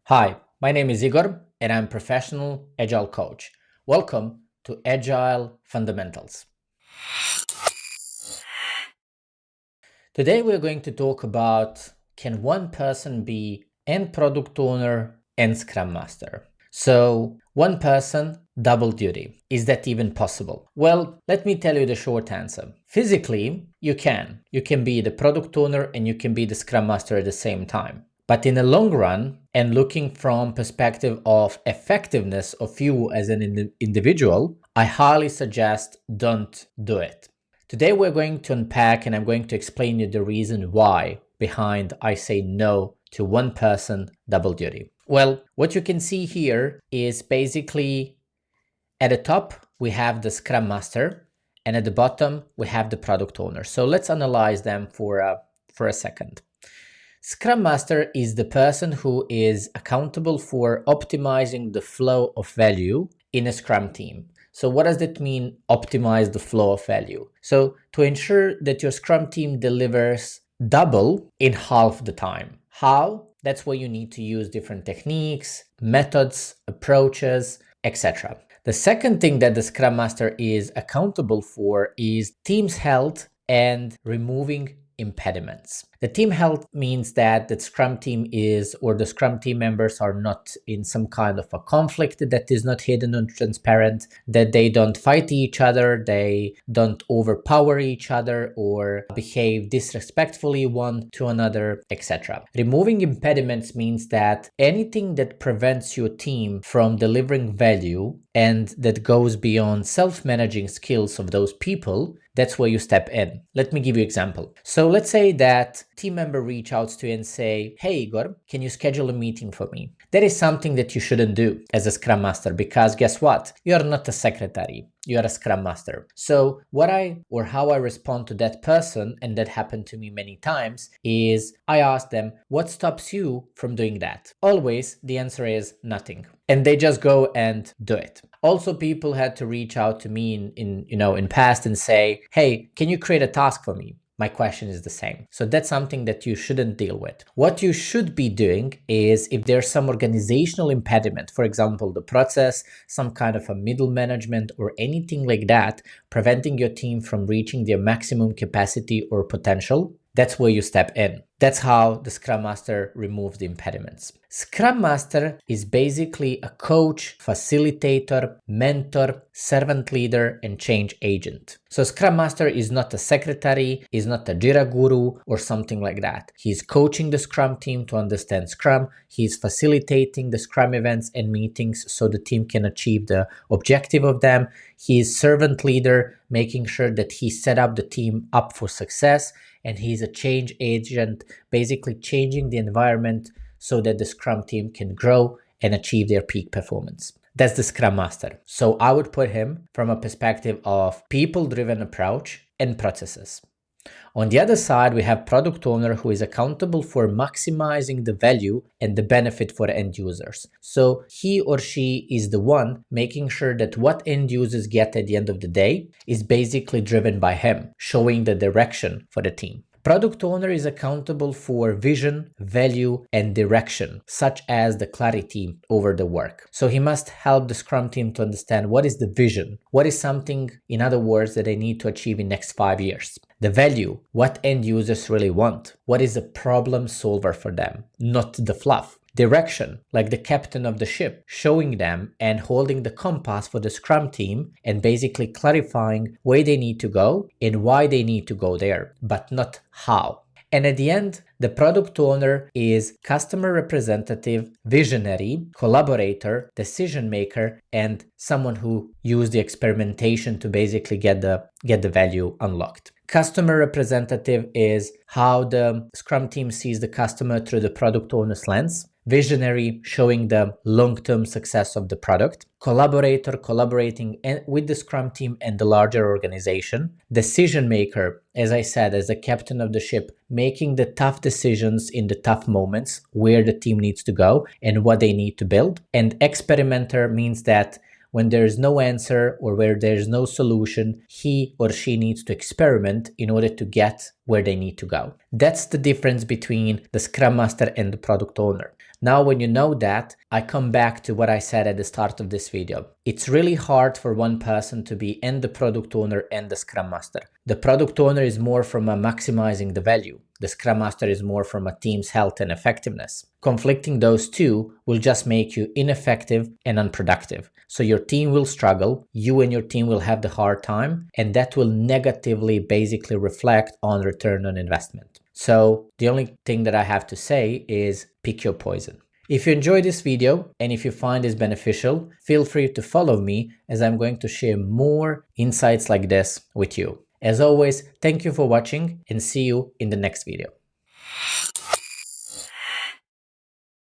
Hi, my name is Igor and I'm a professional Agile coach. Welcome to Agile Fundamentals. Today we're going to talk about can one person be and product owner and Scrum Master? So one person, double duty. Is that even possible? Well, let me tell you the short answer. Physically, you can. You can be the product owner and you can be the Scrum Master at the same time. But in the long run, and looking from perspective of effectiveness of you as an individual, I highly suggest don't do it. Today we're going to unpack and I'm going to explain you the reason why behind I say no to one person double duty. Well, what you can see here is basically at the top we have the Scrum Master and at the bottom we have the product owner. So let's analyze them for a second. Scrum Master is the person who is accountable for optimizing the flow of value in a Scrum team. So what does that mean, optimize the flow of value? So to ensure that your Scrum team delivers double in half the time. How? That's where you need to use different techniques, methods, approaches, etc. The second thing that the Scrum Master is accountable for is team's health and removing impediments. The team health means that the Scrum team is, or the Scrum team members are not in some kind of a conflict that is not hidden and transparent, that they don't fight each other, they don't overpower each other or behave disrespectfully one to another, etc. Removing impediments means that anything that prevents your team from delivering value and that goes beyond self-managing skills of those people, that's where you step in. Let me give you an example. So let's say that team member reach out to you and say, hey Igor, can you schedule a meeting for me? That is something that you shouldn't do as a Scrum Master because guess what? You are not a secretary. You are a Scrum Master. So how I respond to that person, and that happened to me many times, is I ask them, what stops you from doing that? Always the answer is nothing. And they just go and do it. Also, people had to reach out to me in past and say, hey, can you create a task for me? My question is the same. So that's something that you shouldn't deal with. What you should be doing is if there's some organizational impediment, for example, the process, some kind of a middle management or anything like that, preventing your team from reaching their maximum capacity or potential, that's where you step in. That's how the Scrum Master removes the impediments. Scrum Master is basically a coach, facilitator, mentor, servant leader, and change agent. So Scrum Master is not a secretary, is not a Jira guru or something like that. He's coaching the Scrum team to understand Scrum. He's facilitating the Scrum events and meetings so the team can achieve the objective of them. He is servant leader, making sure that he set up the team up for success. And he's a change agent, basically changing the environment so that the Scrum team can grow and achieve their peak performance. That's the Scrum Master. So I would put him from a perspective of people-driven approach and processes. On the other side, we have product owner who is accountable for maximizing the value and the benefit for end users. So he or she is the one making sure that what end users get at the end of the day is basically driven by him, showing the direction for the team. Product owner is accountable for vision, value, and direction, such as the clarity over the work. So he must help the Scrum team to understand what is the vision, what is something, in other words, that they need to achieve in next 5 years. The value, what end users really want, what is a problem solver for them, not the fluff. Direction, like the captain of the ship, showing them and holding the compass for the Scrum team and basically clarifying where they need to go and why they need to go there, but not how. And at the end, the product owner is customer representative, visionary, collaborator, decision maker, and someone who used the experimentation to basically get the value unlocked. Customer representative is how the Scrum team sees the customer through the product owner's lens. Visionary, showing the long-term success of the product. Collaborator, collaborating with the Scrum team and the larger organization. Decision maker, as I said, as the captain of the ship, making the tough decisions in the tough moments where the team needs to go and what they need to build. And experimenter means that when there is no answer or where there is no solution, he or she needs to experiment in order to get where they need to go. That's the difference between the Scrum Master and the product owner. Now, when you know that, I come back to what I said at the start of this video. It's really hard for one person to be and the product owner and the Scrum Master. The product owner is more from a maximizing the value. The Scrum Master is more from a team's health and effectiveness. Conflicting those two will just make you ineffective and unproductive. So your team will struggle, you and your team will have the hard time, and that will negatively basically reflect on return on investment. So the only thing that I have to say is pick your poison. If you enjoyed this video and if you find this beneficial, feel free to follow me as I'm going to share more insights like this with you. As always, thank you for watching and see you in the next video.